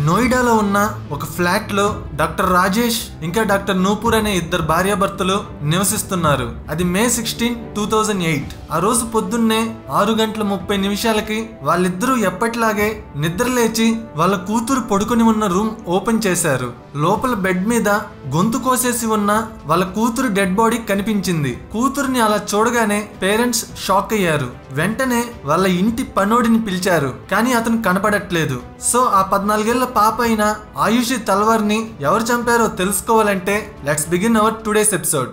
నోయిడాలో ఉన్న ఒక ఫ్లాట్ లో డాక్టర్ రాజేష్ ఇంకా డాక్టర్ నూపూర్ అనే ఇద్దరు భార్యాభర్తలు నివసిస్తున్నారు. అది మే 16, 2008. ఆ రోజు పొద్దున్నే 6:30 వాళ్ళిద్దరూ ఎప్పటిలాగే నిద్ర లేచి వాళ్ళ కూతురు పడుకొని ఉన్న రూమ్ ఓపెన్ చేశారు. లోపల బెడ్ మీద గొంతు కోసేసి ఉన్న వాళ్ళ కూతురు డెడ్ బాడీ కనిపించింది. కూతురుని అలా చూడగానే పేరెంట్స్ షాక్ అయ్యారు. వెంటనే వాళ్ళ ఇంటి పనోడిని పిలిచారు, కానీ అతను కనపడట్లేదు. సో ఆ 14 ఏళ్ల పాప అయిన ఆయుషి తల్వార్ని ఎవరు చంపారో తెలుసుకోవాలంటే let's begin our today's episode.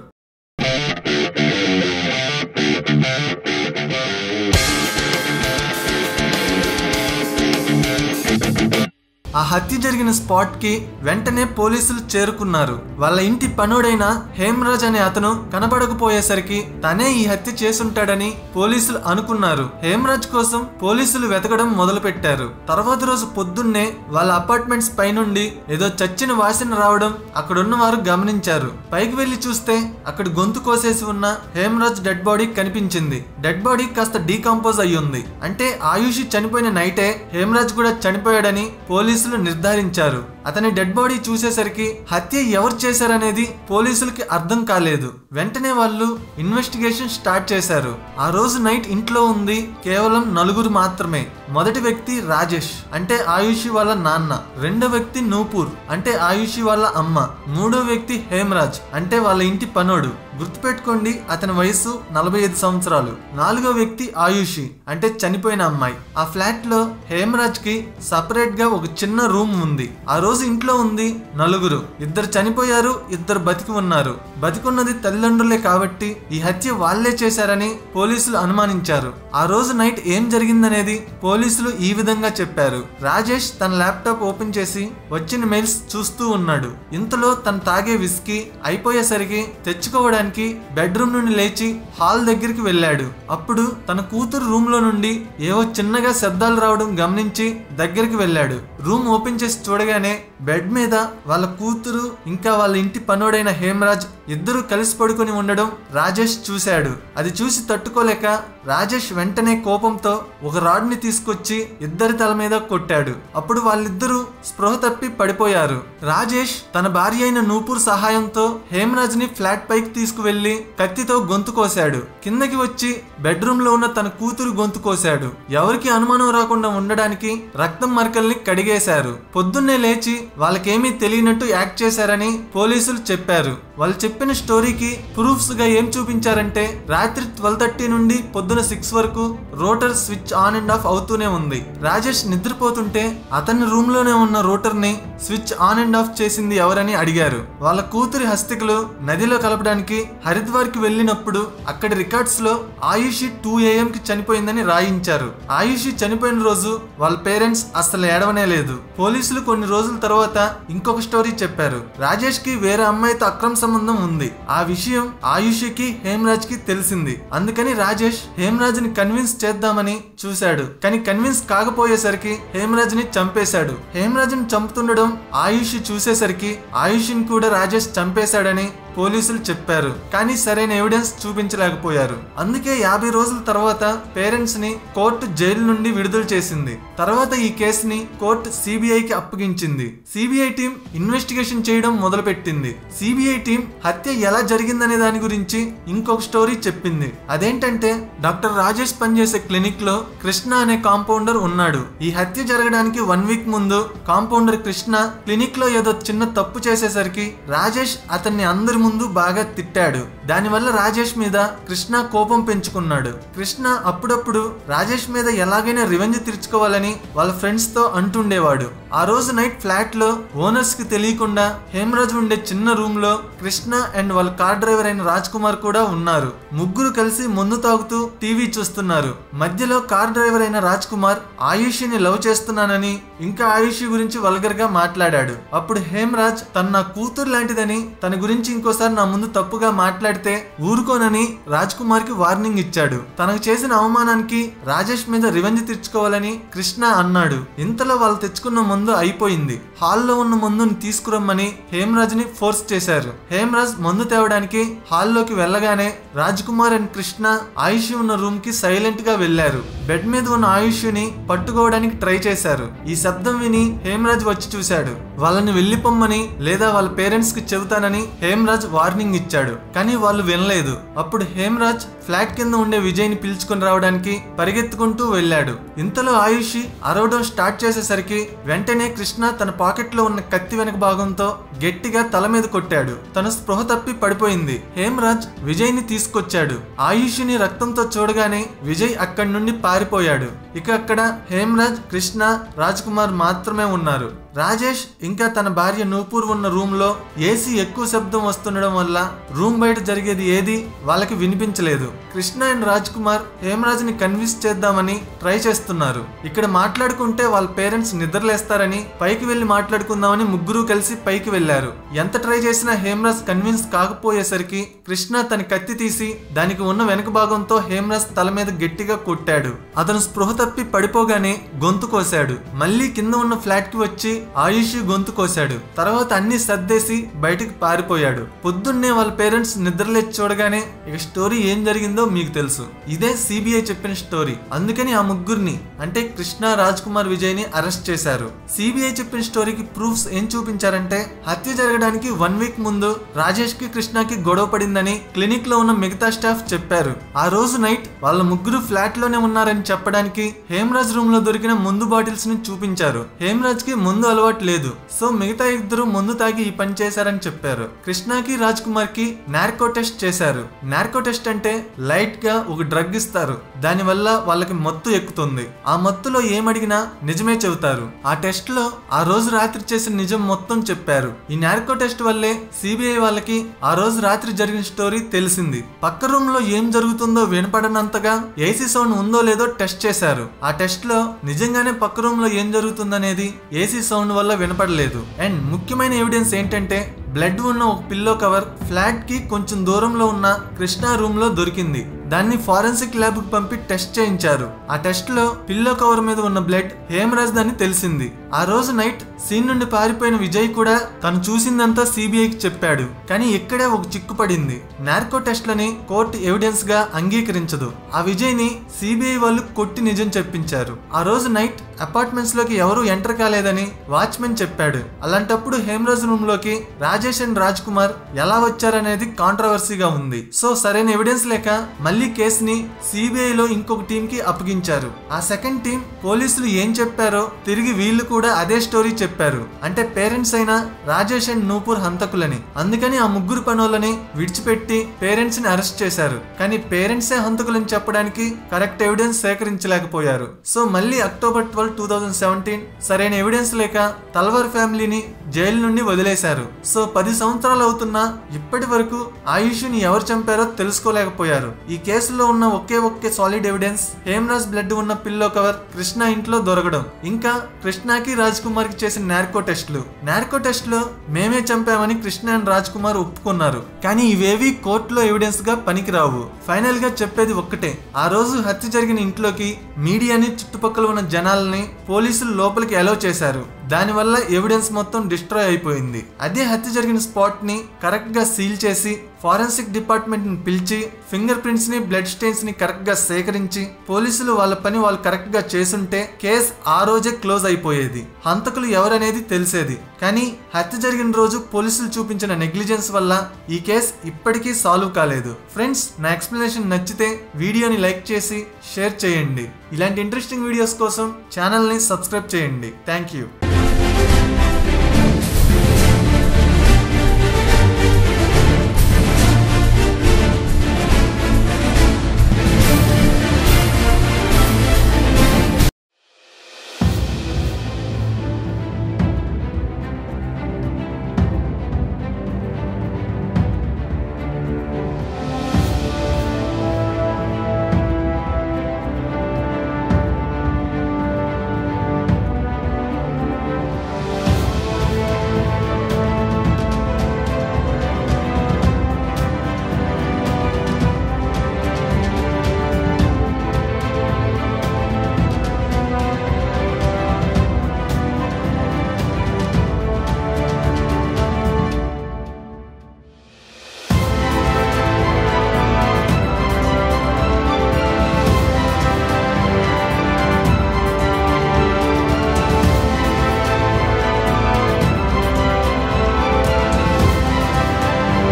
ఆ హత్య జరిగిన స్పాట్ కి వెంటనే పోలీసులు చేరుకున్నారు. వాళ్ళ ఇంటి పనుడైన హేమరాజ్ అనే అతను కనబడకపోయేసరికి తనే ఈ హత్య చేసుంటాడని పోలీసులు అనుకున్నారు. హేమరాజ్ కోసం పోలీసులు వెతకడం మొదలు పెట్టారు. తర్వాత రోజు పొద్దున్నే వాళ్ళ అపార్ట్మెంట్స్ పైనుండి ఏదో చచ్చిన వాసన రావడం అక్కడున్న వారు గమనించారు. పైకి వెళ్లి చూస్తే అక్కడ గొంతు కోసేసి ఉన్న హేమరాజ్ డెడ్ బాడీ కనిపించింది. డెడ్ బాడీ కాస్త డీకంపోజ్ అయ్యింది. అంటే ఆయుషి చనిపోయిన నైటే హేమరాజ్ కూడా చనిపోయాడని పోలీసులు నిర్ధారించారు. అతని డెడ్ బాడీ చూసేసరికి హత్య ఎవరు చేశారనేది పోలీసులకి అర్థం కాలేదు. వెంటనే వాళ్ళు ఇన్వెస్టిగేషన్ స్టార్ట్ చేశారు. ఆ రోజు నైట్ ఇంట్లో ఉంది కేవలం 4 మాత్రమే. మొదటి వ్యక్తి రాజేష్, అంటే ఆయుషి వాళ్ళ నాన్న. రెండో వ్యక్తి నూపూర్, అంటే ఆయుషి వాళ్ళ అమ్మ. మూడో వ్యక్తి హేమరాజ్, అంటే వాళ్ళ ఇంటి పనోడు. గుర్తుపెట్టుకోండి, అతని వయసు 45 సంవత్సరాలు. నాలుగో వ్యక్తి ఆయుషి, అంటే చనిపోయిన అమ్మాయి. ఆ ఫ్లాట్ లో హేమరాజ్ కి సపరేట్ గా ఒక చిన్న రూమ్ ఉంది. ఆ రోజు ఇంట్లో ఉంది 4. 2 చనిపోయారు, 2 బతికి ఉన్నారు. బతికున్నది తల్లిదండ్రులే కాబట్టి ఈ హత్య వాళ్లే చేశారని పోలీసులు అనుమానించారు. ఆ రోజు నైట్ ఏం జరిగిందనేది పోలీసులు ఈ విధంగా చెప్పారు. రాజేష్ తన ల్యాప్టాప్ ఓపెన్ చేసి వచ్చిన మెయిల్స్ చూస్తూ ఉన్నాడు. ఇంతలో తను తాగే విస్కీ అయిపోయేసరికి తెచ్చుకోవడానికి బెడ్రూమ్ నుండి లేచి హాల్ దగ్గరికి వెళ్ళాడు. అప్పుడు తన కూతురు రూమ్ లో నుండి ఏవో చిన్నగా శబ్దాలు రావడం గమనించి దగ్గరికి వెళ్ళాడు. రూమ్ ఓపెన్ చేసి చూడగానే బెడ్ మీద వాళ్ళ కూతురు ఇంకా వాళ్ళ ఇంటి పనోడైన హేమరాజ్ ఇద్దరు కలిసి పడుకొని ఉండడం రాజేష్ చూశాడు. అది చూసి తట్టుకోలేక రాజేష్ వెంటనే కోపంతో ఒక రాడ్ ని తీసుకొచ్చి ఇద్దరి తల మీద కొట్టాడు. అప్పుడు వాళ్ళిద్దరూ స్పృహ తప్పి పడిపోయారు. రాజేష్ తన భార్య అయిన నూపూర్ సహాయంతో హేమరాజ్ ని ఫ్లాట్ పైకి తీసుకువెళ్లి కత్తితో గొంతు కోశాడు. కిందకి వచ్చి బెడ్రూమ్ లో ఉన్న తన కూతురు గొంతు కోశాడు. ఎవరికి అనుమానం రాకుండా ఉండడానికి రక్తం మరకల్ని కడిగేశారు. పొద్దున్నే లేచి వాళ్ళకేమీ తెలియనట్టు యాక్ట్ చేశారని పోలీసులు చెప్పారు. వాళ్ళు చెప్పిన స్టోరీకి ప్రూఫ్స్ గా ఏం చూపించారంటే రాత్రి 12:30 నుండి పొద్దున 6 వరకు rotor switch on and of అవుతూనే ఉంది. రాజేష్ నిద్రపోతుంటే అతని రూమ్ లోనే ఉన్న రోటర్ ని స్విచ్ ఆన్ అండ్ ఆఫ్ చేసింది ఎవరని అడిగారు. వాళ్ళ కూతురి హస్తికలు నదిలో కలపడానికి హరిద్వార్ కి వెళ్ళినప్పుడు అక్కడి రికార్డ్స్ లో ఆయుషి 2 AM కి చనిపోయిందని రాయించారు. ఆయుషి చనిపోయిన రోజు వాళ్ళ పేరెంట్స్ అసలు ఏడవనే లేదు. పోలీసులు కొన్ని రోజుల తర్వాత ఇంకొక స్టోరీ చెప్పారు. రాజేష్ కి వేరే అమ్మాయితో అక్రమ సంబంధం ఉంది. ఆ విషయం ఆయుషికి హేమరాజ్ కి తెలిసింది. అందుకని రాజేష్ హేమరాజ్ ని కన్విన్స్ చేద్దామని చూశాడు. కానీ కన్విన్స్ కాకపోయేసరికి హేమరాజ్ ని చంపేశాడు. హేమరాజ్ ని చంపుతుండడం ఆయుషి చూసేసరికి ఆయుషిని కూడా రాజేష్ చంపేశాడని పోలీసులు చెప్పారు. కానీ సరైన ఎవిడెన్స్ చూపించలేకపోయారు. అందుకే 50 రోజుల తర్వాత పేరెంట్స్ ని కోర్టు జైలు నుండి విడుదల చేసింది. తర్వాత ఈ కేసుని కోర్టు సిబిఐకి అప్పగించింది. సిబిఐ టీం ఇన్వెస్టిగేషన్ చేయడం మొదలు పెట్టింది. సిబిఐ టీం హత్య ఎలా జరిగిందనే దాని గురించి ఇంకొక స్టోరీ చెప్పింది. అదేంటంటే డాక్టర్ రాజేష్ పనిచేసే క్లినిక్ లో కృష్ణ అనే కాంపౌండర్ ఉన్నాడు. ఈ హత్య జరగడానికి 1 వీక్ ముందు కాంపౌండర్ కృష్ణ క్లినిక్ లో ఏదో చిన్న తప్పు చేసేసరికి రాజేష్ అతన్ని అందరి ముందు బాగా తిట్టాడు. దానివల్ల రాజేష్ మీద కృష్ణ కోపం పెంచుకున్నాడు. కృష్ణ అప్పుడప్పుడు రాజేష్ మీద ఎలాగైనా రివెంజ్ తీర్చుకోవాలని వాళ్ళ ఫ్రెండ్స్ తో అంటుండేవాడు. ఆ రోజు నైట్ ఫ్లాట్ లో ఓనర్స్ కి తెలియకుండా హేమరాజ్ ఉండే చిన్న రూమ్ లో కృష్ణ అండ్ వాళ్ళ కార్ డ్రైవర్ అయిన రాజ్ కుమార్ కూడా ఉన్నారు. ముగ్గురు కలిసి మందు తాగుతూ టీవీ చూస్తున్నారు. మధ్యలో కార్ డ్రైవర్ అయిన రాజ్ కుమార్ ఆయుషిని లవ్ చేస్తున్నానని ఇంకా ఆయుషి గురించి వల్గర్ గా మాట్లాడాడు. అప్పుడు హేమరాజ్ తన నా కూతురు లాంటిదని తన గురించి ఇంకో ఇంకోసారి నా ముందు తప్పుగా మాట్లాడితే ఊరుకోనని రాజ్ కుమార్ కి వార్నింగ్ ఇచ్చాడు. తనకు చేసిన అవమానానికి రాజేష్ మీద రివెంజ్ తీర్చుకోవాలని కృష్ణ అన్నాడు. ఇంతలో వాళ్ళు తెచ్చుకున్న మందు అయిపోయింది. హాల్లో ఉన్న మందుని తీసుకురమ్మని హేమరాజ్ ని ఫోర్స్ చేశారు. హేమరాజ్ మందు తేవడానికి హాల్లోకి వెళ్ళగానే రాజ్ కుమార్ అండ్ కృష్ణ ఆయుష్ ఉన్న రూమ్ కి సైలెంట్ గా వెళ్లారు. బెడ్ మీద ఉన్న ఆయుష్ ని పట్టుకోవడానికి ట్రై చేశారు. ఈ శబ్దం విని హేమరాజ్ వచ్చి చూశాడు. వాళ్ళని వెళ్లిపోమ్మని లేదా వాళ్ళ పేరెంట్స్ కి చెబుతానని హేమరాజ్ వార్నింగ్ ఇచ్చాడు. కానీ వాళ్ళు వినలేదు. అప్పుడు హేమరాజ్ ఫ్లాట్ కింద ఉండే విజయ్ ని పిలుచుకుని రావడానికి పరిగెత్తుకుంటూ వెళ్ళాడు. ఇంతలో ఆయుష్ అరవడం స్టార్ట్ చేసేసరికి వెంటనే కృష్ణ తన పాకెట్ లో ఉన్న కత్తి వెనక భాగంతో గట్టిగా తల మీద కొట్టాడు. తన స్పృహ తప్పి పడిపోయింది. హేమరాజ్ విజయ్ ని తీసుకొచ్చాడు. ఆయుష్ ని రక్తంతో చూడగానే విజయ్ అక్కడి నుండి పారిపోయాడు. ఇక అక్కడ హేమరాజ్, కృష్ణ, రాజ్ కుమార్ మాత్రమే ఉన్నారు. రాజేష్ ఇంకా తన భార్య నూపూర్ ఉన్న రూమ్ లో ఏసీ ఎక్కువ శబ్దం వస్తుండడం వల్ల రూమ్ బయట జరిగేది ఏది వాళ్ళకి వినిపించలేదు. కృష్ణ అండ్ రాజ్ కుమార్ హేమరాజ్ ని కన్విన్స్ చేద్దామని ట్రై చేస్తున్నారు. ఇక్కడ మాట్లాడుకుంటే వాళ్ళ పేరెంట్స్ నిద్రలేస్తారని పైకి వెళ్లి మాట్లాడుకుందామని ముగ్గురు కలిసి పైకి వెళ్లారు. ఎంత ట్రై చేసినా హేమరాజ్ కన్విన్స్ కాకపోయేసరికి కృష్ణ తన కత్తి తీసి దానికి ఉన్న వెనక భాగంతో హేమరాజ్ తల మీద గట్టిగా కొట్టాడు. అతను స్పృహ తప్పి పడిపోగానే గొంతు కోశాడు. మళ్ళీ కింద ఉన్న ఫ్లాట్ కి వచ్చి ఆయుష్ గొంతు కోశాడు. తర్వాత అన్ని సర్దేసి బయటికి పారిపోయాడు. పొద్దున్నే వాళ్ళ పేరెంట్స్ నిద్రలేచి చూడగానే ఇక స్టోరీ ఏం జరిగిందో మీకు తెలుసు. ఇదే సిబిఐ చెప్పిన స్టోరీ. అందుకని ఆ ముగ్గురిని అంటే కృష్ణ, రాజ్ కుమార్, విజయ్ ని అరెస్ట్ చేశారు. సిబిఐ చెప్పిన స్టోరీకి ప్రూఫ్స్ ఏం చూపించారంటే హత్య జరగడానికి 1 వీక్ ముందు రాజేష్ కి, కృష్ణకి గొడవ పడిందని క్లినిక్ లో ఉన్న మిగతా స్టాఫ్ చెప్పారు. ఆ రోజు నైట్ వాళ్ళ ముగ్గురు ఫ్లాట్ లోనే ఉన్నారని చెప్పడానికి హేమరాజ్ రూమ్ లో దొరికిన మందు బాటిల్స్ ని చూపించారు. హేమరాజ్ కి ముందు అలవాటు లేదు. సో మిగతా ఇద్దరు మందు తాగి ఈ పని చేశారని చెప్పారు. కృష్ణకి, రాజ్ కుమార్ కి నార్కో టెస్ట్ చేశారు. నార్కో టెస్ట్ అంటే లైట్ గా ఒక డ్రగ్ ఇస్తారు. దాని వల్ల వాళ్ళకి మత్తు ఎక్కుతుంది. ఆ మత్తులో ఏమడిగినా నిజమే చెబుతారు. ఆ టెస్ట్ లో ఆ రోజు రాత్రి చేసిన నిజం మొత్తం చెప్పారు. ఈ నార్కో టెస్ట్ వల్లే సిబిఐ వాళ్ళకి ఆ రోజు రాత్రి జరిగిన స్టోరీ తెలిసింది. పక్క రూమ్ లో ఏం జరుగుతుందో వినపడనంతగా ఏసీ సౌండ్ ఉందో లేదో టెస్ట్ చేశారు. ఆ టెస్ట్ లో నిజంగానే పక్క రూమ్ లో ఏం జరుగుతుందనేది ఏసీ సౌండ్ వల్ల వినపడలేదు. అండ్ ముఖ్యమైన ఎవిడెన్స్ ఏంటంటే బ్లడ్ ఉన్న ఒక పిల్లో కవర్ ఫ్లాట్ కి కొంచెం దూరంలో ఉన్న కృష్ణ రూమ్ లో దొరికింది. దాన్ని ఫారెన్సిక్ ల్యాబ్ కు పంపి టెస్ట్ చేయించారు. ఆ టెస్ట్ లో పిల్లో కవర్ మీద ఉన్న బ్లడ్ హేమరాజ్ అని తెలిసింది. ఆ రోజు నైట్ సీన్ నుండి పారిపోయిన విజయ్ కూడా తను చూసిందంతా సిబిఐకి చెప్పాడు. కానీ ఇక్కడే ఒక చిక్కు పడింది. నార్కో టెస్ట్లని కోర్టు ఎవిడెన్స్ గా అంగీకరించదు. ఆ విజయ్ ని సిబిఐ వాళ్ళు కొట్టి నిజం చెప్పించారు. ఆ రోజు నైట్ అపార్ట్మెంట్స్ లోకి ఎవరూ ఎంటర్ కాలేదని వాచ్మెన్ చెప్పాడు. అలాంటప్పుడు హేమరాజ్ రూమ్ లోకి రాజేష్ అండ్ రాజ్ కుమార్ ఎలా వచ్చారనేది కాంట్రవర్సీగా ఉంది. సో సరైన ఎవిడెన్స్ లేక మళ్ళీ కేసుని సిబిఐ లో ఇంకొక టీం కి అప్పగించారు. ఆ సెకండ్ టీం పోలీసులు ఏం చెప్పారో తిరిగి వీళ్ళు కూడా అదే స్టోరీ చెప్పారు. అంటే పేరెంట్స్ అయినా రాజేష్ అండ్ నూపూర్ హంతకులని. అందుకని ఆ ముగ్గురు పనులని విడిచిపెట్టి పేరెంట్స్ ని అరెస్ట్ చేశారు. కానీ పేరెంట్సే హంతకులని చెప్పడానికి కరెక్ట్ ఎవిడెన్స్ సేకరించలేకపోయారు. సో మళ్ళీ అక్టోబర్ 12, 2017 సరైన ఎవిడెన్స్ లేక తల్వార్ ఫ్యామిలీని జైలు నుండి వదిలేశారు. సో 10 సంవత్సరాలు అవుతున్నా ఇప్పటి వరకు ఆయుష్ ని ఎవరు చంపారో తెలుసుకోలేకపోయారు. ఈ కేసులో ఉన్న ఒకే సాలిడ్ ఎవిడెన్స్ హేమరాజ్ బ్లడ్ ఉన్న పిల్లో కవర్ కృష్ణ ఇంట్లో దొరకడం, ఇంకా కృష్ణకి, రాజ్ కుమార్ కి చేసిన నార్కో టెస్ట్లు. నార్కో టెస్ట్ లో మేమే చంపామని కృష్ణ అండ్ రాజ్ కుమార్ ఒప్పుకున్నారు. కానీ ఇవేవి కోర్టులో ఎవిడెన్స్ గా పనికిరావు. ఫైనల్ గా చెప్పేది ఒక్కటే, ఆ రోజు హత్య జరిగిన ఇంట్లోకి మీడియాని, చుట్టుపక్కల ఉన్న జనాల్ని పోలీసులు లోపలికి అలౌ చేశారు. దానివల్ల ఎవిడెన్స్ మొత్తం డిస్ట్రాయ్ అయిపోయింది. అదే హత్య జరిగిన స్పాట్ ని కరెక్ట్ గా సీల్ చేసి ఫారెన్సిక్ డిపార్ట్మెంట్ ని పిలిచి ఫింగర్ ప్రింట్స్ ని, బ్లడ్ స్టెయిన్స్ ని కరెక్ట్ గా సేకరించి పోలీసులు వాళ్ళ పని వాళ్ళు కరెక్ట్ గా చేసుంటే కేసు ఆ రోజే క్లోజ్ అయిపోయేది. హంతకులు ఎవరనేది తెలిసేది. కానీ హత్య జరిగిన రోజు పోలీసులు చూపించిన నెగ్లిజెన్స్ వల్ల ఈ కేసు ఇప్పటికీ సాల్వ్ కాలేదు. ఫ్రెండ్స్, నా ఎక్స్ప్లెనేషన్ నచ్చితే వీడియోని లైక్ చేసి షేర్ చేయండి. ఇలాంటి ఇంట్రెస్టింగ్ వీడియోస్ కోసం ఛానల్ ని సబ్స్క్రైబ్ చేయండి. Thank you.